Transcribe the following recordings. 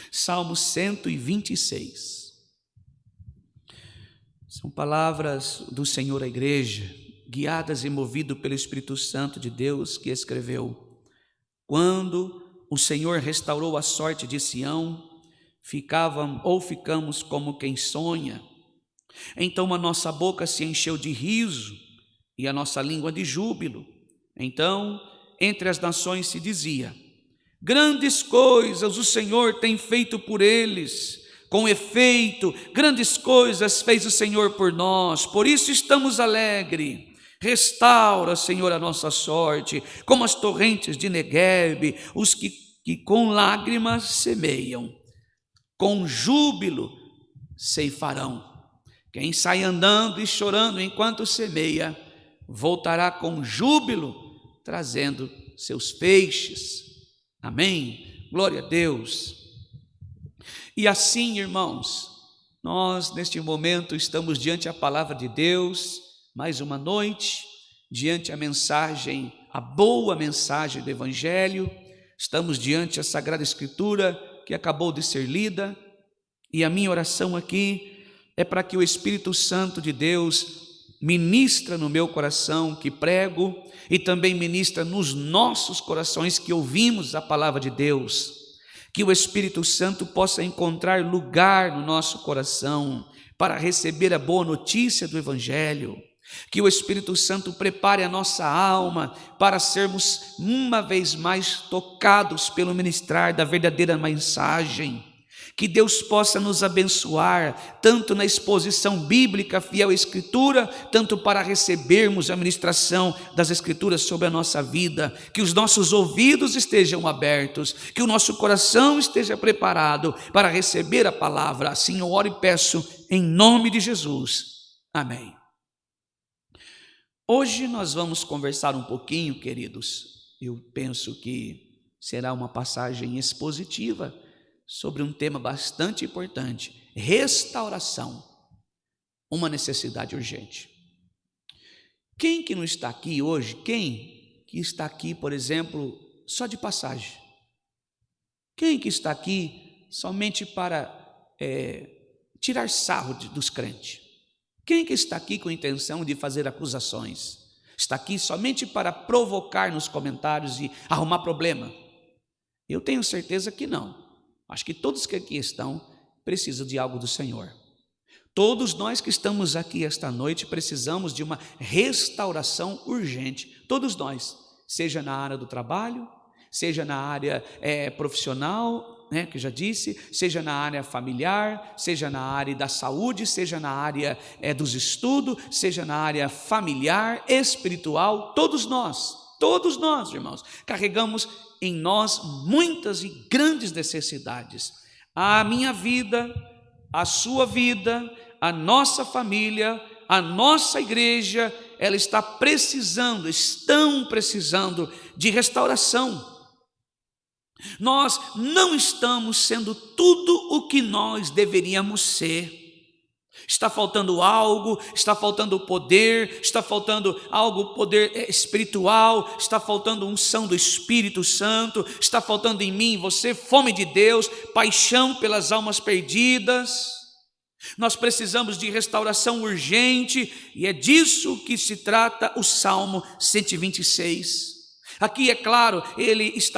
Salmo 126. São palavras do Senhor à igreja, guiadas e movido pelo Espírito Santo de Deus, que escreveu: quando o Senhor restaurou a sorte de Sião, ficamos como quem sonha. Então a nossa boca se encheu de riso e a nossa língua de júbilo. Então, entre as nações se dizia: grandes coisas o Senhor tem feito por eles. Com efeito, grandes coisas fez o Senhor por nós, por isso estamos alegres. Restaura, Senhor, a nossa sorte, como as torrentes de Neguebe, os que com lágrimas semeiam, com júbilo ceifarão. Quem sai andando e chorando enquanto semeia, voltará com júbilo, trazendo seus feixes. Amém? Glória a Deus. E assim, irmãos, nós neste momento estamos diante da palavra de Deus, mais uma noite, diante a mensagem, a boa mensagem do Evangelho. Estamos diante da Sagrada Escritura que acabou de ser lida, e a minha oração aqui é para que o Espírito Santo de Deus ministra no meu coração que prego, e também ministra nos nossos corações que ouvimos a palavra de Deus, que o Espírito Santo possa encontrar lugar no nosso coração para receber a boa notícia do Evangelho, que o Espírito Santo prepare a nossa alma para sermos uma vez mais tocados pelo ministrar da verdadeira mensagem. Que Deus possa nos abençoar, tanto na exposição bíblica fiel à Escritura, tanto para recebermos a ministração das Escrituras sobre a nossa vida. Que os nossos ouvidos estejam abertos, que o nosso coração esteja preparado para receber a palavra. Assim eu oro e peço em nome de Jesus. Amém. Hoje nós vamos conversar um pouquinho, queridos. Eu penso que será uma passagem expositiva sobre um tema bastante importante: restauração, uma necessidade urgente. Quem que não está aqui hoje? Quem que está aqui, por exemplo, só de passagem? Quem que está aqui somente para tirar sarro dos crentes? Quem que está aqui com a intenção de fazer acusações? Está aqui somente para provocar nos comentários e arrumar problema? Eu tenho certeza que não. Acho que todos que aqui estão precisam de algo do Senhor. Todos nós que estamos aqui esta noite precisamos de uma restauração urgente. Todos nós, seja na área do trabalho, seja na área profissional, que eu já disse, seja na área familiar, seja na área da saúde, seja na área dos estudos, seja na área familiar, espiritual. Todos nós, irmãos, carregamos em nós muitas e grandes necessidades. A minha vida, a sua vida, a nossa família, a nossa igreja, ela estão precisando de restauração. Nós não estamos sendo tudo o que nós deveríamos ser. Está faltando algo, está faltando poder, está faltando algo, poder espiritual, está faltando unção do Espírito Santo, está faltando em mim, em você, fome de Deus, paixão pelas almas perdidas. Nós precisamos de restauração urgente, e é disso que se trata o Salmo 126. Aqui, é claro,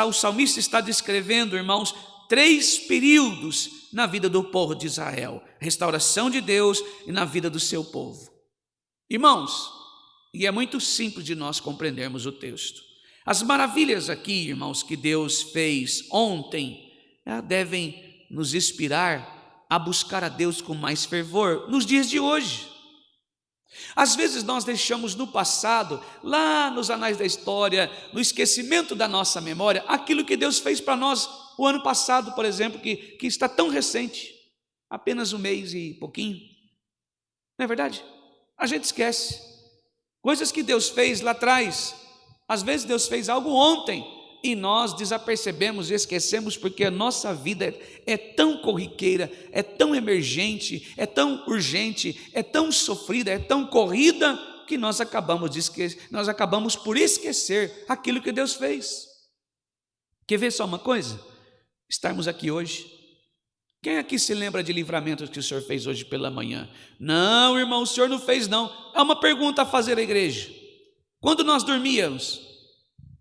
o salmista está descrevendo, irmãos, 3 períodos na vida do povo de Israel: restauração de Deus e na vida do seu povo. Irmãos, e é muito simples de nós compreendermos o texto. As maravilhas aqui, irmãos, que Deus fez ontem, devem nos inspirar a buscar a Deus com mais fervor nos dias de hoje. Às vezes nós deixamos no passado, lá nos anais da história, no esquecimento da nossa memória, aquilo que Deus fez para nós o ano passado, por exemplo, que está tão recente, apenas um mês e pouquinho. Não é verdade? A gente esquece coisas que Deus fez lá atrás. Às vezes Deus fez algo ontem e nós desapercebemos e esquecemos, porque a nossa vida é tão corriqueira, é tão emergente, é tão urgente, é tão sofrida, é tão corrida, que nós acabamos por esquecer aquilo que Deus fez. Quer ver só uma coisa? Estarmos aqui hoje, Quem aqui se lembra de livramentos que o senhor fez hoje pela manhã? Não, irmão, o senhor não fez não. É uma pergunta a fazer à igreja. Quando nós dormíamos,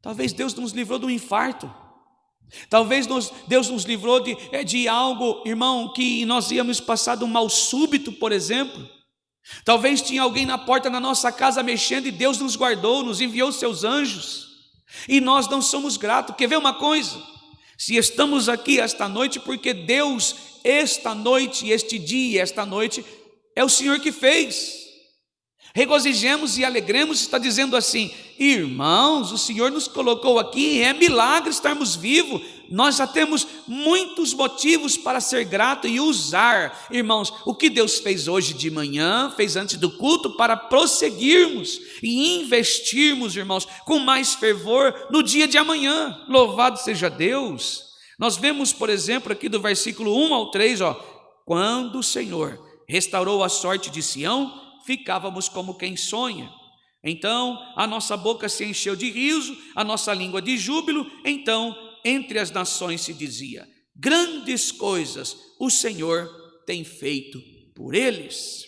talvez Deus nos livrou de um infarto. Talvez Deus nos livrou de algo, irmão, que nós íamos passar de um mal súbito, por exemplo. Talvez tinha alguém na porta da nossa casa mexendo e Deus nos guardou, nos enviou seus anjos. E nós não somos gratos. Quer ver uma coisa? Se estamos aqui esta noite, porque Deus, esta noite, este dia, esta noite, é o Senhor que fez. Regozijemos e alegremos, está dizendo assim: irmãos, o Senhor nos colocou aqui, é milagre estarmos vivos. Nós já temos muitos motivos para ser grato e usar, irmãos, o que Deus fez hoje de manhã, fez antes do culto, para prosseguirmos e investirmos, irmãos, com mais fervor no dia de amanhã. Louvado seja Deus. Nós vemos, por exemplo, aqui do versículo 1 ao 3, quando o Senhor restaurou a sorte de Sião, ficávamos como quem sonha. Então a nossa boca se encheu de riso, a nossa língua de júbilo. Então entre as nações se dizia: grandes coisas o Senhor tem feito por eles.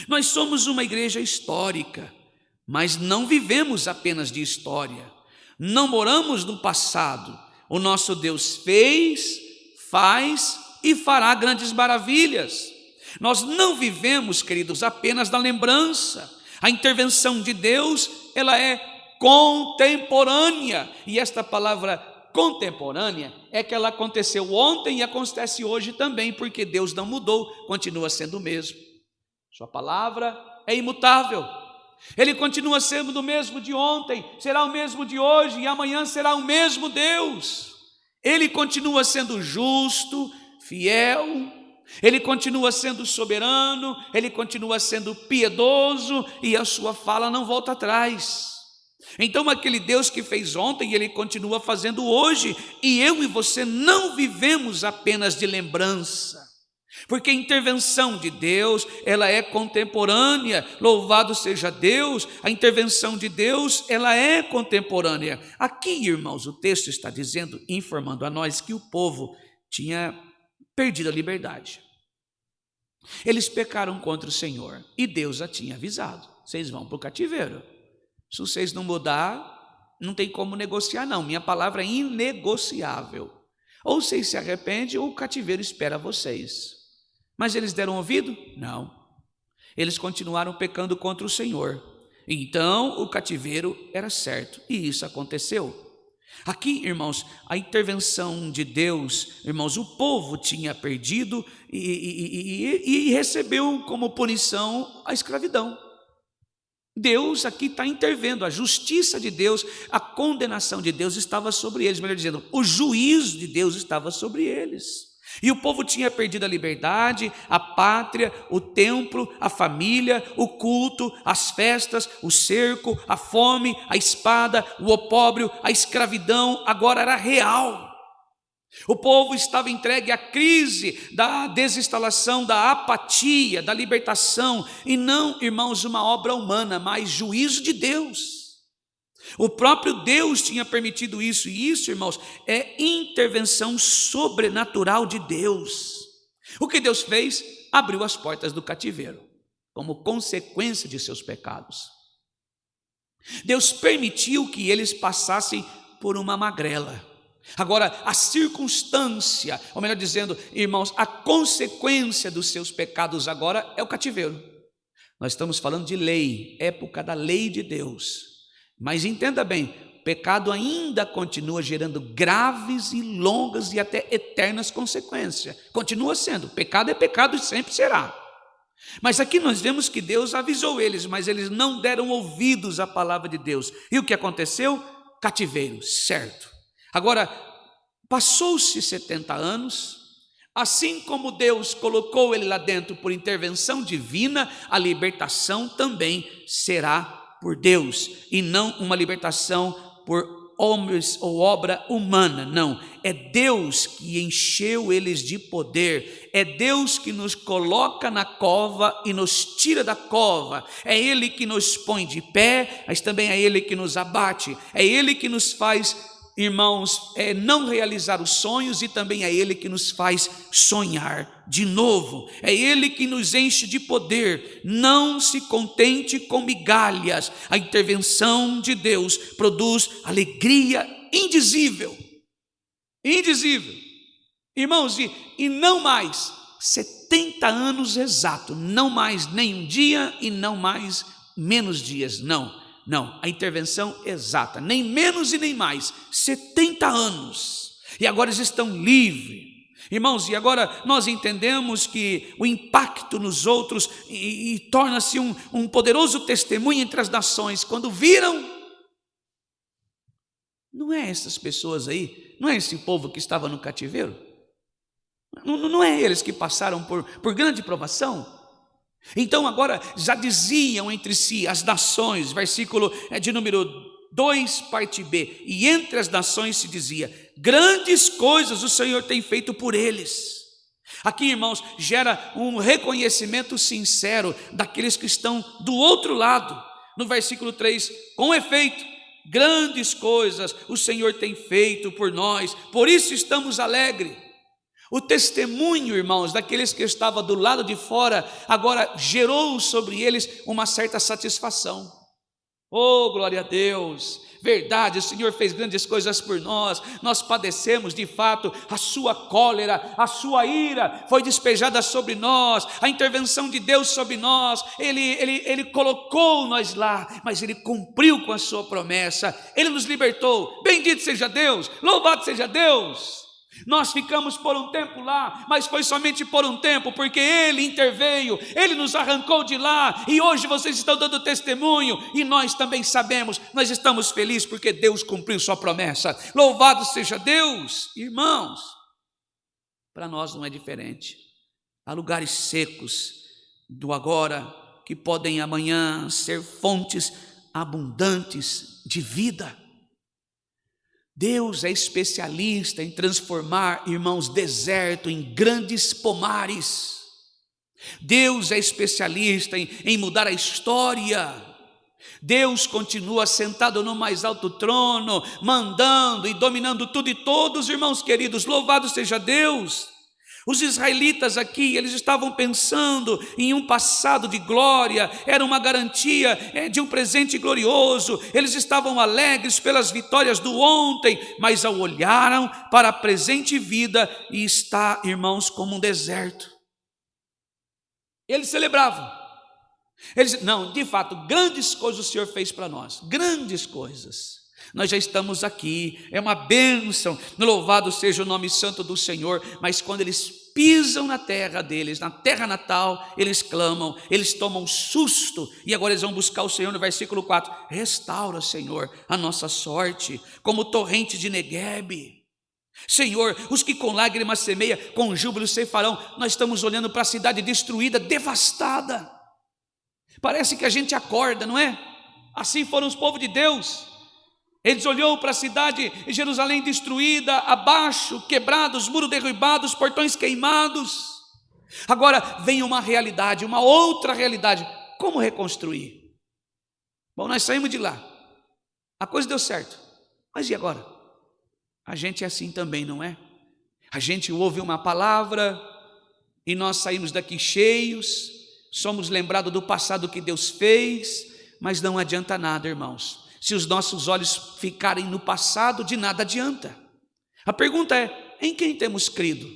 Nós somos uma igreja histórica, mas não vivemos apenas de história, não moramos no passado. O nosso Deus fez, faz e fará grandes maravilhas. Nós não vivemos, queridos, apenas da lembrança. A intervenção de Deus, ela é contemporânea. E esta palavra contemporânea é que ela aconteceu ontem e acontece hoje também, porque Deus não mudou, continua sendo o mesmo. Sua palavra é imutável. Ele continua sendo o mesmo de ontem, será o mesmo de hoje e amanhã será o mesmo Deus. Ele continua sendo justo, fiel. Ele continua sendo soberano, ele continua sendo piedoso e a sua fala não volta atrás. Então aquele Deus que fez ontem, ele continua fazendo hoje, e eu e você não vivemos apenas de lembrança, porque a intervenção de Deus, ela é contemporânea. Louvado seja Deus, a intervenção de Deus, ela é contemporânea. Aqui, irmãos, o texto está dizendo, informando a nós que o povo tinha perdido a liberdade. Eles pecaram contra o Senhor e Deus já tinha avisado: vocês vão para o cativeiro. Se vocês não mudar, não tem como negociar não, minha palavra é inegociável. Ou vocês se arrependem ou o cativeiro espera vocês. Mas eles deram ouvido? Não. Eles continuaram pecando contra o Senhor. Então o cativeiro era certo e isso aconteceu. Aqui, irmãos, a intervenção de Deus, irmãos, o povo tinha perdido e recebeu como punição a escravidão. Deus aqui está intervendo, a justiça de Deus, a condenação de Deus estava sobre eles, melhor dizendo, o juízo de Deus estava sobre eles. E o povo tinha perdido a liberdade, a pátria, o templo, a família, o culto, as festas, o cerco, a fome, a espada, o opróbrio, a escravidão, agora era real. O povo estava entregue à crise da desinstalação, da apatia, da libertação, e não, irmãos, uma obra humana, mas juízo de Deus. O próprio Deus tinha permitido isso, e isso, irmãos, é intervenção sobrenatural de Deus. O que Deus fez? Abriu as portas do cativeiro, como consequência de seus pecados. Deus permitiu que eles passassem por uma magrela. Agora, a circunstância, ou melhor dizendo, irmãos, a consequência dos seus pecados agora é o cativeiro. Nós estamos falando de lei, época da lei de Deus. Mas entenda bem, o pecado ainda continua gerando graves e longas e até eternas consequências. Continua sendo, pecado é pecado e sempre será. Mas aqui nós vemos que Deus avisou eles, mas eles não deram ouvidos à palavra de Deus. E o que aconteceu? Cativeiro, certo. Agora, passou-se 70 anos, assim como Deus colocou ele lá dentro por intervenção divina, a libertação também será por Deus, e não uma libertação por homens ou obra humana, não. É Deus que encheu eles de poder, é Deus que nos coloca na cova e nos tira da cova, é Ele que nos põe de pé, mas também é Ele que nos abate, é Ele que nos faz irmãos, não realizar os sonhos, e também é Ele que nos faz sonhar de novo, é Ele que nos enche de poder. Não se contente com migalhas, a intervenção de Deus produz alegria indizível, irmãos, e não mais 70 anos exato, não mais nem um dia e não mais menos dias, não, a intervenção exata, nem menos e nem mais, 70 anos, e agora eles estão livres, irmãos, e agora nós entendemos que o impacto nos outros e torna-se um poderoso testemunho entre as nações, quando viram, não é essas pessoas aí, não é esse povo que estava no cativeiro, não é eles que passaram por grande provação? Então agora já diziam entre si as nações, versículo de número 2, parte B, e entre as nações se dizia, grandes coisas o Senhor tem feito por eles. Aqui, irmãos, gera um reconhecimento sincero daqueles que estão do outro lado. No versículo 3, com efeito, grandes coisas o Senhor tem feito por nós, por isso estamos alegres. O testemunho, irmãos, daqueles que estavam do lado de fora, agora gerou sobre eles uma certa satisfação. Oh, glória a Deus! Verdade, o Senhor fez grandes coisas por nós, nós padecemos de fato, a sua cólera, a sua ira foi despejada sobre nós, a intervenção de Deus sobre nós, Ele colocou nós lá, mas Ele cumpriu com a sua promessa, Ele nos libertou, bendito seja Deus, louvado seja Deus. Nós ficamos por um tempo lá, mas foi somente por um tempo, porque Ele interveio, Ele nos arrancou de lá, e hoje vocês estão dando testemunho, e nós também sabemos, nós estamos felizes, porque Deus cumpriu sua promessa, louvado seja Deus. Irmãos, para nós não é diferente, há lugares secos do agora, que podem amanhã ser fontes abundantes de vida. Deus é especialista em transformar, irmãos, deserto em grandes pomares. Deus é especialista em mudar a história. Deus continua sentado no mais alto trono, mandando e dominando tudo e todos, irmãos queridos, louvado seja Deus. Os israelitas aqui, eles estavam pensando em um passado de glória, era uma garantia de um presente glorioso, eles estavam alegres pelas vitórias do ontem, mas ao olharam para a presente vida, e está, irmãos, como um deserto. Eles celebravam, não, de fato, grandes coisas o Senhor fez para nós, grandes coisas. Nós já estamos aqui, é uma bênção, louvado seja o nome santo do Senhor, mas quando eles pisam na terra deles, na terra natal, eles clamam, eles tomam susto, e agora eles vão buscar o Senhor no versículo 4, restaura, Senhor, a nossa sorte, como torrente de Neguebe. Senhor, os que com lágrimas semeia, com júbilo ceifarão. Nós estamos olhando para a cidade destruída, devastada, parece que a gente acorda, não é? Assim foram os povos de Deus. Eles olhou para a cidade de Jerusalém destruída, abaixo, quebrados, muros derrubados, portões queimados. Agora vem uma realidade, uma outra realidade. Como reconstruir? Bom, nós saímos de lá, a coisa deu certo, mas e agora? A gente é assim também, não é? A gente ouve uma palavra e nós saímos daqui cheios, somos lembrados do passado que Deus fez, mas não adianta nada, irmãos. Se os nossos olhos ficarem no passado, de nada adianta. A pergunta é, em quem temos crido?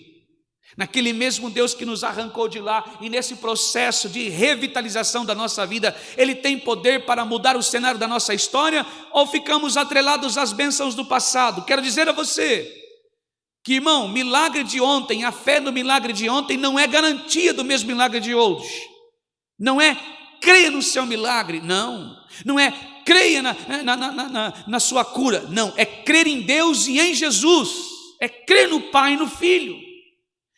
Naquele mesmo Deus que nos arrancou de lá, e nesse processo de revitalização da nossa vida, Ele tem poder para mudar o cenário da nossa história, ou ficamos atrelados às bênçãos do passado? Quero dizer a você, que irmão, milagre de ontem, a fé no milagre de ontem não é garantia do mesmo milagre de hoje. Não é creia no seu milagre, não é creia na sua cura, não, é crer em Deus e em Jesus, é crer no Pai e no Filho.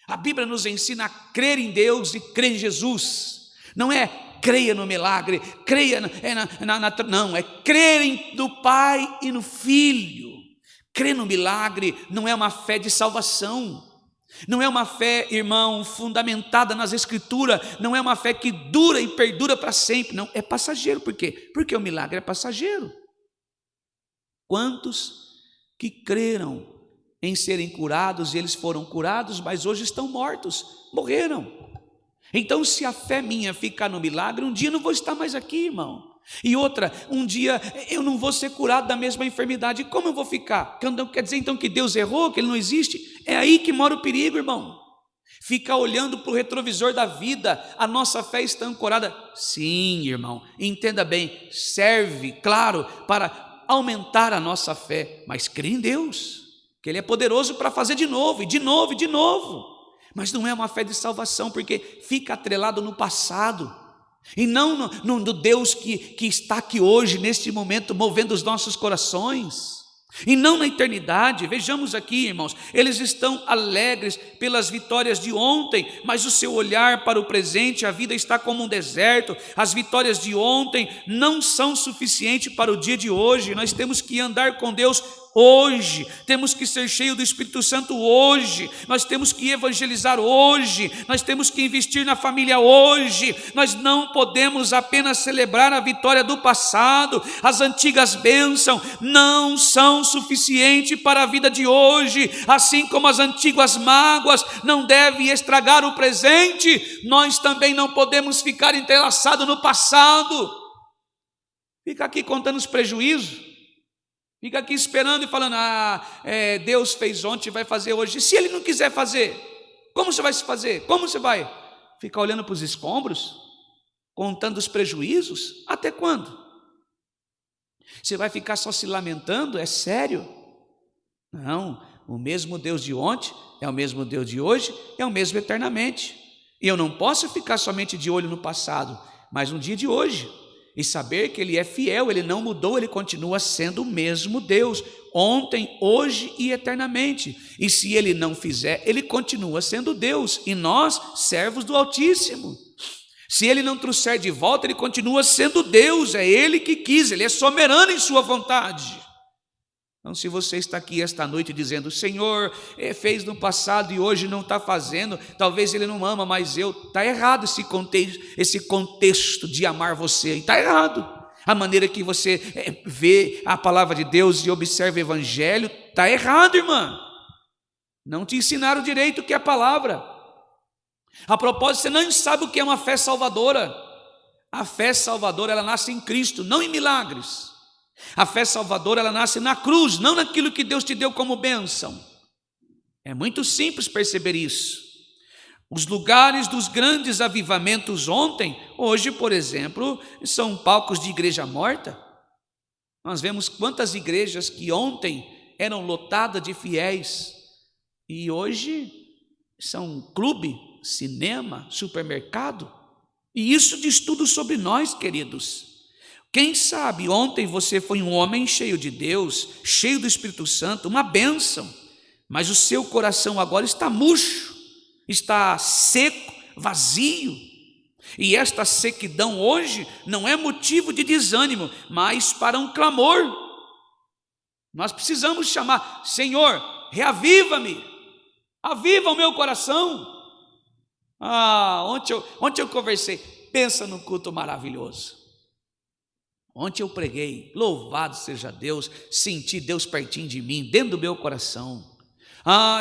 A Bíblia nos ensina a crer em Deus e crer em Jesus, não é creia no milagre, creia não, é crer no Pai e no Filho. Crer no milagre não é uma fé de salvação, não é uma fé, irmão, fundamentada nas Escrituras, não é uma fé que dura e perdura para sempre, não, é passageiro. Por quê? Porque o milagre é passageiro. Quantos que creram em serem curados, e eles foram curados, mas hoje estão mortos, morreram. Então, se a fé minha ficar no milagre, um dia eu não vou estar mais aqui, irmão. E outra, um dia eu não vou ser curado da mesma enfermidade. Como eu vou ficar? Quer dizer então que Deus errou, que Ele não existe? É aí que mora o perigo, irmão. Ficar olhando para o retrovisor da vida, a nossa fé está ancorada. Sim, irmão, entenda bem, serve, claro, para aumentar a nossa fé, mas crê em Deus, que Ele é poderoso para fazer de novo, e de novo, e de novo. Mas não é uma fé de salvação, porque fica atrelado no passado, e não no Deus que está aqui hoje, neste momento, movendo os nossos corações, e não na eternidade. Vejamos aqui, irmãos, eles estão alegres pelas vitórias de ontem, mas o seu olhar para o presente, a vida está como um deserto. As vitórias de ontem não são suficientes para o dia de hoje. Nós temos que andar com Deus hoje, temos que ser cheios do Espírito Santo hoje, nós temos que evangelizar hoje, nós temos que investir na família hoje. Nós não podemos apenas celebrar a vitória do passado. As antigas bênçãos não são suficientes para a vida de hoje, assim como as antigas mágoas não devem estragar o presente. Nós também não podemos ficar entrelaçados no passado, fica aqui contando os prejuízos, fica aqui esperando e falando: Deus fez ontem e vai fazer hoje. E se Ele não quiser fazer, como você vai se fazer? Como você vai ficar olhando para os escombros, contando os prejuízos? Até quando? Você vai ficar só se lamentando? É sério? Não, o mesmo Deus de ontem é o mesmo Deus de hoje, é o mesmo eternamente. E eu não posso ficar somente de olho no passado, mas no dia de hoje, e saber que Ele é fiel, Ele não mudou, Ele continua sendo o mesmo Deus, ontem, hoje e eternamente. E se Ele não fizer, Ele continua sendo Deus, e nós, servos do Altíssimo. Se Ele não trouxer de volta, Ele continua sendo Deus, é Ele que quis, Ele é soberano em sua vontade. Então, se você está aqui esta noite dizendo: Senhor, fez no passado e hoje não está fazendo, talvez Ele não ama mais eu, está errado esse contexto de amar você, está errado. A maneira que você vê a palavra de Deus e observa o Evangelho, está errado, irmã. Não te ensinaram direito o que é a palavra. A propósito, você não sabe o que é uma fé salvadora. A fé salvadora, ela nasce em Cristo, não em milagres. A fé salvadora, ela nasce na cruz, não naquilo que Deus te deu como bênção. É muito simples perceber isso. Os lugares dos grandes avivamentos ontem, hoje, por exemplo, são palcos de igreja morta. Nós vemos quantas igrejas que ontem eram lotadas de fiéis e hoje são clube, cinema, supermercado. E isso diz tudo sobre nós, queridos. Quem sabe ontem você foi um homem cheio de Deus, cheio do Espírito Santo, uma bênção, mas o seu coração agora está murcho, está seco, vazio. E esta sequidão hoje não é motivo de desânimo, mas para um clamor. Nós precisamos chamar: Senhor, reaviva-me, aviva o meu coração. Ontem eu conversei, pensa num culto maravilhoso. Ontem eu preguei, louvado seja Deus, senti Deus pertinho de mim, dentro do meu coração.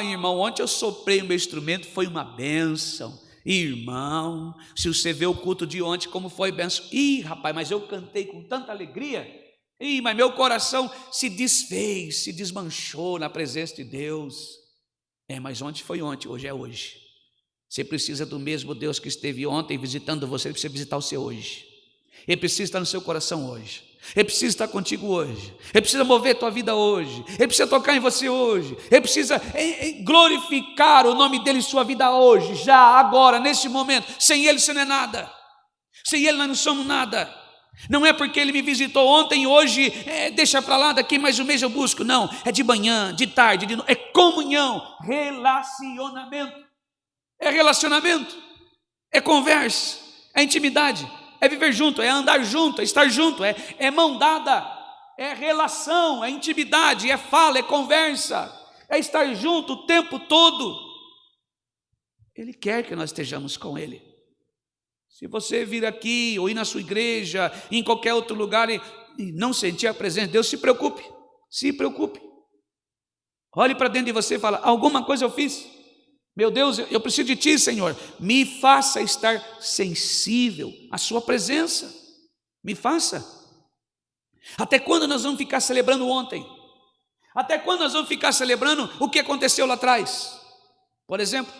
Irmão, ontem eu soprei o meu instrumento, foi uma bênção. Irmão, se você vê o culto de ontem, como foi bênção. Rapaz, mas eu cantei com tanta alegria. Mas meu coração se desfez, se desmanchou na presença de Deus. Mas ontem foi ontem, hoje é hoje. Você precisa do mesmo Deus que esteve ontem visitando você, ele precisa visitar o seu hoje. Ele precisa estar no seu coração hoje. Ele precisa estar contigo hoje. Ele precisa mover a tua vida hoje. Ele precisa tocar em você hoje. Ele precisa glorificar o nome dele em sua vida hoje, já, agora, neste momento. Sem ele você não é nada. Sem ele nós não somos nada. Não é porque ele me visitou ontem e hoje deixa para lá, daqui mais um mês eu busco. Não, é de manhã, de tarde, de noite. É comunhão, relacionamento. É relacionamento, é conversa, é intimidade, é viver junto, é andar junto, é estar junto, é mão dada, é relação, é intimidade, é fala, é conversa, é estar junto o tempo todo. Ele quer que nós estejamos com Ele. Se você vir aqui ou ir na sua igreja, em qualquer outro lugar e não sentir a presença de Deus, se preocupe, se preocupe. Olhe para dentro de você e fala: alguma coisa eu fiz? Meu Deus, eu preciso de Ti, Senhor. Me faça estar sensível à Sua presença. Me faça. Até quando nós vamos ficar celebrando ontem? Até quando nós vamos ficar celebrando o que aconteceu lá atrás? Por exemplo,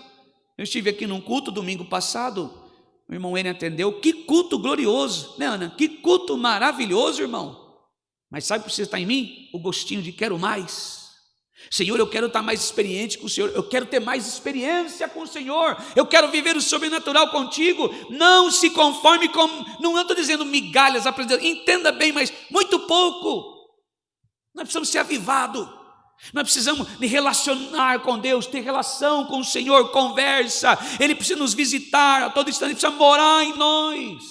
eu estive aqui num culto domingo passado, o irmão N atendeu. Que culto glorioso, né, Ana? Que culto maravilhoso, irmão. Mas sabe o que precisa estar em mim? O gostinho de quero mais. Senhor, eu quero estar mais experiente com o Senhor, eu quero ter mais experiência com o Senhor, eu quero viver o sobrenatural contigo. Não se conforme com, não estou dizendo migalhas, entenda bem, mas muito pouco. Nós precisamos ser avivados, nós precisamos de relacionar com Deus, ter relação com o Senhor, conversa. Ele precisa nos visitar a todo instante, ele precisa morar em nós.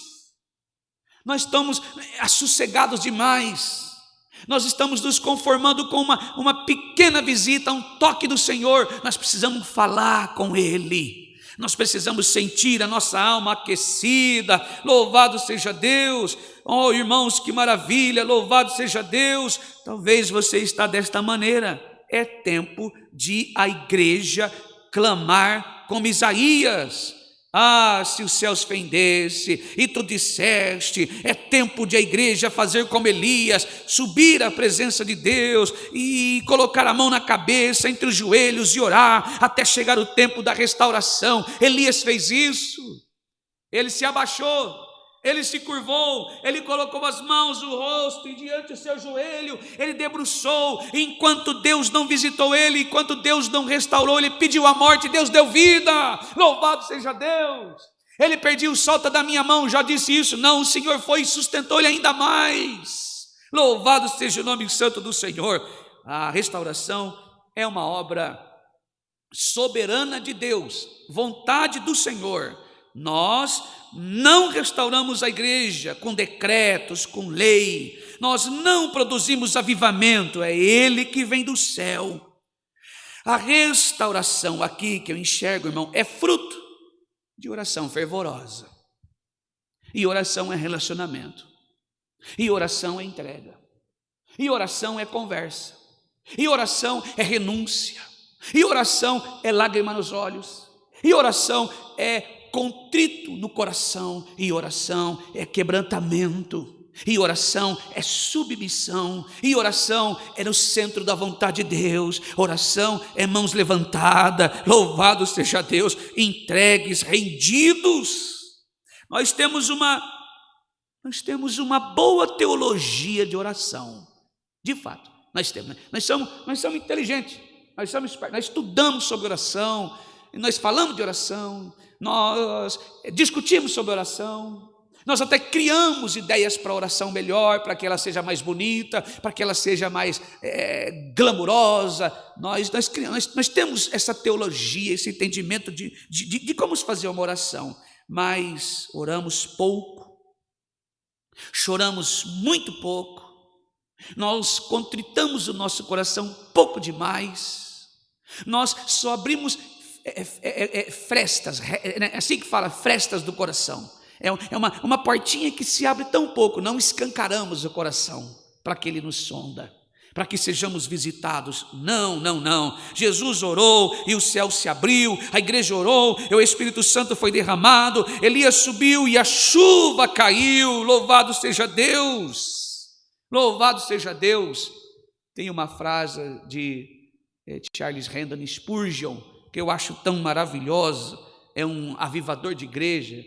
Nós estamos assossegados demais. Nós estamos nos conformando com uma pequena visita, um toque do Senhor. Nós precisamos falar com Ele, nós precisamos sentir a nossa alma aquecida. Louvado seja Deus. Oh, irmãos, que maravilha, louvado seja Deus. Talvez você está desta maneira. É tempo de a igreja clamar como Isaías: ah, se os céus fendesse e tu disseste. É tempo de a igreja fazer como Elias, subir à presença de Deus e colocar a mão na cabeça, entre os joelhos, e orar até chegar o tempo da restauração. Elias fez isso. Ele se abaixou, ele se curvou, ele colocou as mãos no rosto e diante do seu joelho, ele debruçou. Enquanto Deus não visitou ele, enquanto Deus não restaurou, ele pediu a morte, Deus deu vida. Louvado seja Deus. Ele pediu: solta da minha mão, já disse isso. Não, o Senhor foi e sustentou ele ainda mais. Louvado seja o nome santo do Senhor. A restauração é uma obra soberana de Deus, vontade do Senhor. Nós não restauramos a igreja com decretos, com lei. Nós não produzimos avivamento, é Ele que vem do céu. A restauração aqui que eu enxergo, irmão, é fruto de oração fervorosa. E oração é relacionamento. E oração é entrega. E oração é conversa. E oração é renúncia. E oração é lágrima nos olhos. E oração é contrito no coração. E oração é quebrantamento. E oração é submissão. E oração é no centro da vontade de Deus. Oração é mãos levantadas. Louvado seja Deus. Entregues, rendidos. Nós temos uma boa teologia de oração. De fato, nós temos. Nós somos inteligentes. Nós somos espertos. Nós estudamos sobre oração. Nós falamos de oração. Nós discutimos sobre oração. Nós até criamos ideias para a oração melhor, para que ela seja mais bonita, para que ela seja mais glamurosa. Nós temos essa teologia, esse entendimento de como fazer uma oração, mas oramos pouco, choramos muito pouco, nós contritamos o nosso coração pouco demais, nós só abrimos frestas, é assim que fala, frestas do coração. É uma portinha que se abre tão pouco. Não escancaramos o coração para que Ele nos sonda, para que sejamos visitados. Não. Jesus orou e o céu se abriu, a igreja orou e o Espírito Santo foi derramado, Elias subiu e a chuva caiu. Louvado seja Deus, louvado seja Deus. Tem uma frase de Charles Haddon Spurgeon que eu acho tão maravilhosa. É um avivador de igreja,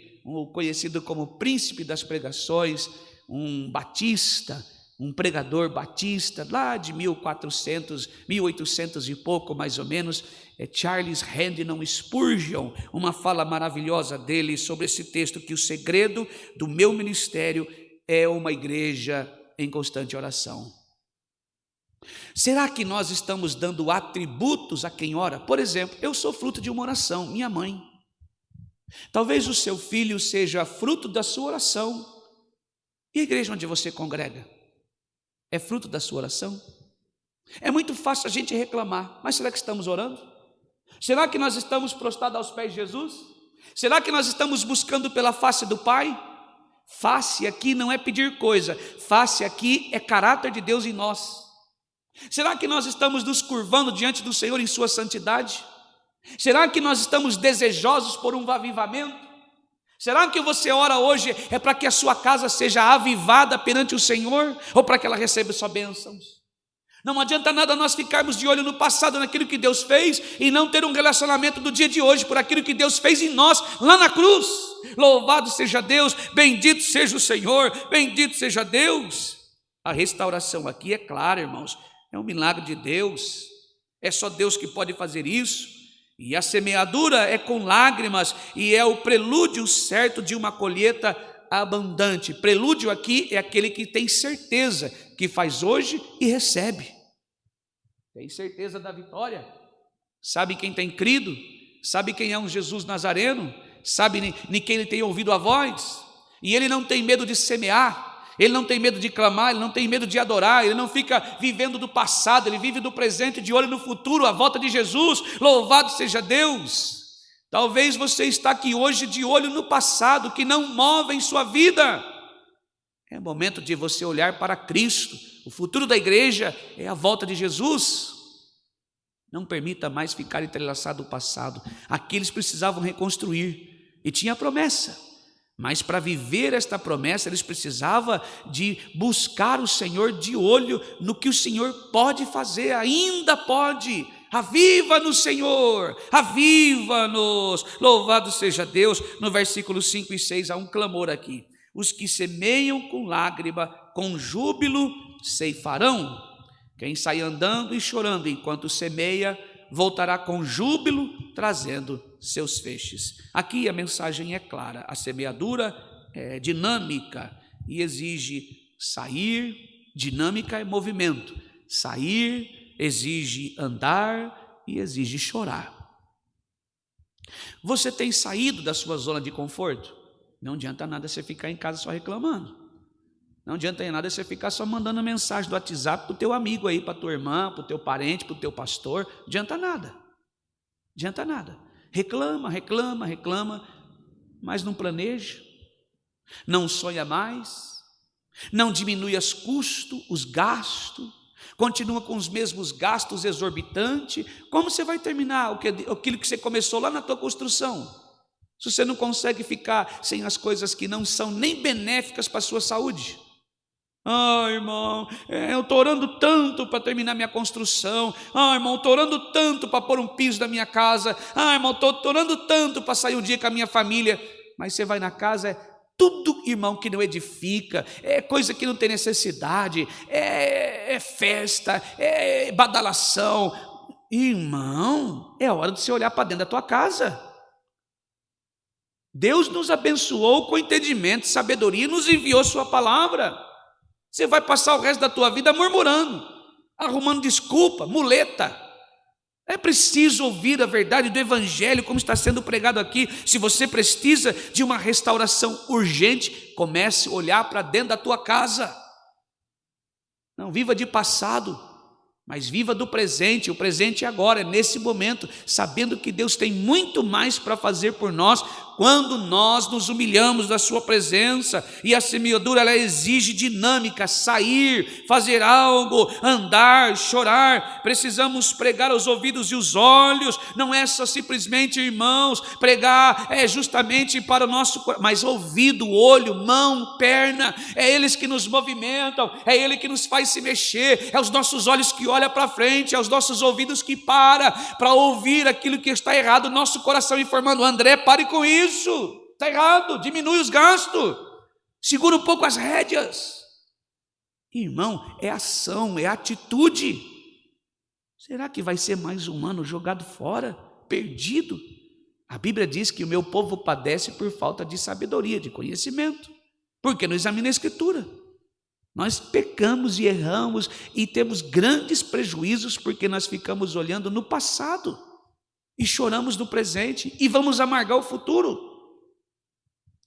conhecido como príncipe das pregações, um batista, um pregador batista, lá de 1800 e pouco mais ou menos, Charles Haddon Spurgeon, uma fala maravilhosa dele sobre esse texto, que o segredo do meu ministério é uma igreja em constante oração. Será que nós estamos dando atributos a quem ora? Por exemplo, eu sou fruto de uma oração, minha mãe. Talvez o seu filho seja fruto da sua oração. E a igreja onde você congrega é fruto da sua oração? É muito fácil a gente reclamar, mas será que estamos orando? Será que nós estamos prostrados aos pés de Jesus? Será que nós estamos buscando pela face do Pai? Face aqui não é pedir coisa, face aqui é caráter de Deus em nós. Será que nós estamos nos curvando diante do Senhor em sua santidade? Será que nós estamos desejosos por um avivamento? Será que você ora hoje é para que a sua casa seja avivada perante o Senhor ou para que ela receba só bênçãos? Não adianta nada nós ficarmos de olho no passado, naquilo que Deus fez, e não ter um relacionamento do dia de hoje por aquilo que Deus fez em nós, lá na cruz. Louvado seja Deus, bendito seja o Senhor, bendito seja Deus. A restauração aqui é clara, irmãos, é um milagre de Deus, é só Deus que pode fazer isso. E a semeadura é com lágrimas, e é o prelúdio certo de uma colheita abundante. Prelúdio aqui é aquele que tem certeza, que faz hoje e recebe. Tem certeza da vitória, sabe quem tem crido, sabe quem é um Jesus Nazareno, sabe em quem ele tem ouvido a voz, e ele não tem medo de semear, ele não tem medo de clamar, ele não tem medo de adorar, ele não fica vivendo do passado, ele vive do presente, de olho no futuro, a volta de Jesus. Louvado seja Deus. Talvez você está aqui hoje de olho no passado, que não move em sua vida. É momento de você olhar para Cristo. O futuro da igreja é a volta de Jesus. Não permita mais ficar entrelaçado no passado. Aqui eles precisavam reconstruir, e tinha promessa. Mas para viver esta promessa, eles precisavam de buscar o Senhor de olho no que o Senhor pode fazer, ainda pode. Aviva-nos, Senhor, aviva-nos. Louvado seja Deus. No versículo 5 e 6 há um clamor aqui. Os que semeiam com lágrima, com júbilo ceifarão. Quem sai andando e chorando enquanto semeia, voltará com júbilo, trazendo seus feixes. Aqui a mensagem é clara, a semeadura é dinâmica e exige sair, dinâmica é movimento, sair exige andar e exige chorar. Você tem saído da sua zona de conforto? Não adianta nada você ficar em casa só reclamando. Não adianta nada você ficar só mandando mensagem do WhatsApp para o teu amigo aí, para a tua irmã, para o teu parente, para o teu pastor. Não adianta nada. Adianta nada. Reclama, reclama, reclama, mas não planeja, não sonha mais, não diminui os custos, os gastos, continua com os mesmos gastos exorbitantes. Como você vai terminar aquilo que você começou lá na tua construção? Se você não consegue ficar sem as coisas que não são nem benéficas para a sua saúde. Irmão, eu estou orando tanto para terminar minha construção. Irmão, estou orando tanto para pôr um piso na minha casa. Irmão, estou orando tanto para sair um dia com a minha família. Mas você vai na casa, é tudo, irmão, que não edifica, é coisa que não tem necessidade, é festa, é badalação. Irmão, é hora de você olhar para dentro da tua casa. Deus nos abençoou com entendimento, sabedoria, e nos enviou sua palavra. Você vai passar o resto da tua vida murmurando, arrumando desculpa, muleta. É preciso ouvir a verdade do Evangelho, como está sendo pregado aqui. Se você precisa de uma restauração urgente, comece a olhar para dentro da tua casa. Não viva de passado, mas viva do presente. O presente é agora, é nesse momento, sabendo que Deus tem muito mais para fazer por nós, quando nós nos humilhamos da sua presença. E a semeadura, ela exige dinâmica, sair, fazer algo, andar, chorar. Precisamos pregar os ouvidos e os olhos. Não é só simplesmente, irmãos, pregar justamente para o nosso coração, mas ouvido, olho, mão, perna, é eles que nos movimentam, é ele que nos faz se mexer, é os nossos olhos que olham para frente, é os nossos ouvidos que param para ouvir aquilo que está errado, nosso coração informando: André, pare com isso. Está errado, diminui os gastos, segura um pouco as rédeas. Irmão, é ação, é atitude. Será que vai ser mais um ano jogado fora, perdido? A Bíblia diz que o meu povo padece por falta de sabedoria, de conhecimento, porque não examina a Escritura. Nós pecamos e erramos e temos grandes prejuízos porque nós ficamos olhando no passado e choramos no presente e vamos amargar o futuro.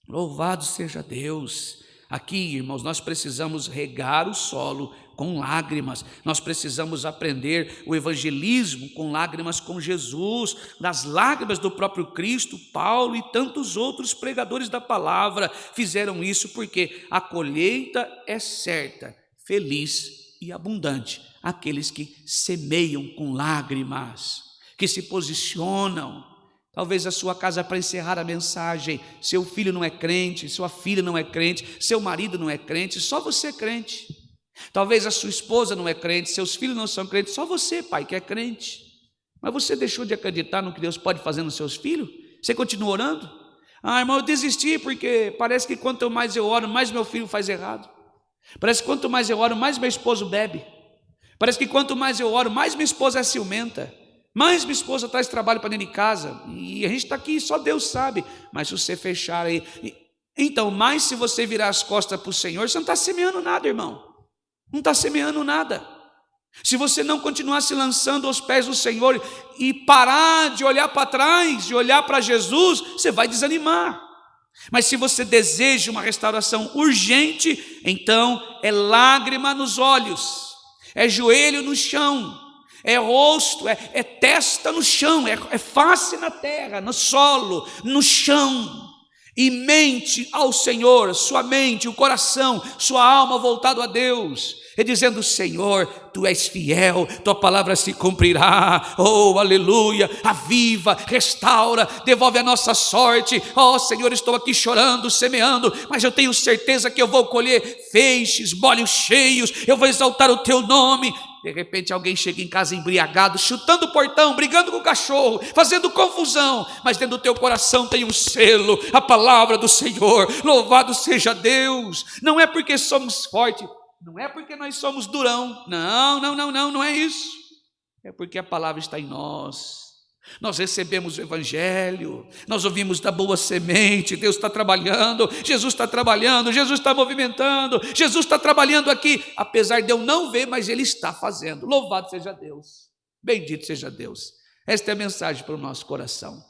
Louvado seja Deus. Aqui, irmãos, nós precisamos regar o solo com lágrimas. Nós precisamos aprender o evangelismo com lágrimas com Jesus, das lágrimas do próprio Cristo. Paulo e tantos outros pregadores da palavra fizeram isso, porque a colheita é certa, feliz e abundante aqueles que semeiam com lágrimas, que se posicionam. Talvez a sua casa, para encerrar a mensagem, seu filho não é crente, sua filha não é crente, seu marido não é crente, só você é crente. Talvez a sua esposa não é crente, seus filhos não são crentes, só você, pai, que é crente. Mas você deixou de acreditar no que Deus pode fazer nos seus filhos? Você continua orando? Ah, irmão, eu desisti porque parece que quanto mais eu oro, mais meu filho faz errado. Parece que quanto mais eu oro, mais meu esposo bebe. Parece que quanto mais eu oro, mais minha esposa é ciumenta. Mais minha esposa traz trabalho para dentro de casa. E a gente está aqui, só Deus sabe. Mas se você fechar aí... Então, mais se você virar as costas para o Senhor, você não está semeando nada, irmão. Não está semeando nada. Se você não continuar se lançando aos pés do Senhor e parar de olhar para trás, de olhar para Jesus, você vai desanimar. Mas se você deseja uma restauração urgente, então é lágrima nos olhos, é joelho no chão, é rosto, é testa no chão, é face na terra, no solo, no chão. E mente ao Senhor, sua mente, o coração, sua alma voltado a Deus, e dizendo: Senhor, Tu és fiel, Tua palavra se cumprirá, oh aleluia, aviva, restaura, devolve a nossa sorte, oh Senhor, estou aqui chorando, semeando, mas eu tenho certeza que eu vou colher feixes, molhos cheios, eu vou exaltar o Teu nome. De repente alguém chega em casa embriagado, chutando o portão, brigando com o cachorro, fazendo confusão, mas dentro do teu coração tem um selo, a palavra do Senhor. Louvado seja Deus. Não é porque somos fortes, não é porque nós somos durão, não é isso. É porque a palavra está em nós. Nós recebemos o Evangelho, nós ouvimos da boa semente. Deus está trabalhando, Jesus está trabalhando, Jesus está movimentando, Jesus está trabalhando aqui, apesar de eu não ver, mas Ele está fazendo. Louvado seja Deus, bendito seja Deus. Esta é a mensagem para o nosso coração.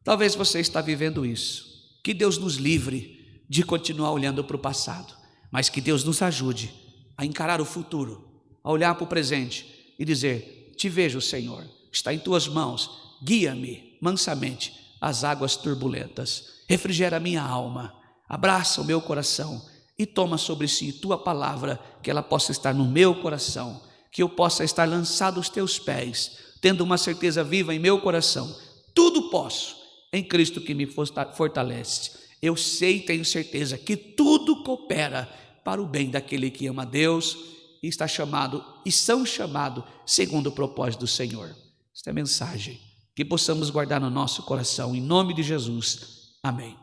Talvez você está vivendo isso. Que Deus nos livre de continuar olhando para o passado, mas que Deus nos ajude a encarar o futuro, a olhar para o presente e dizer: Te vejo, Senhor, está em Tuas mãos, guia-me mansamente às águas turbulentas, refrigera a minha alma, abraça o meu coração e toma sobre si Tua palavra, que ela possa estar no meu coração, que eu possa estar lançado aos Teus pés, tendo uma certeza viva em meu coração: tudo posso em Cristo que me fortalece. Eu sei e tenho certeza que tudo coopera para o bem daquele que ama a Deus e está chamado e são chamados segundo o propósito do Senhor. Esta é a mensagem que possamos guardar no nosso coração, em nome de Jesus. Amém.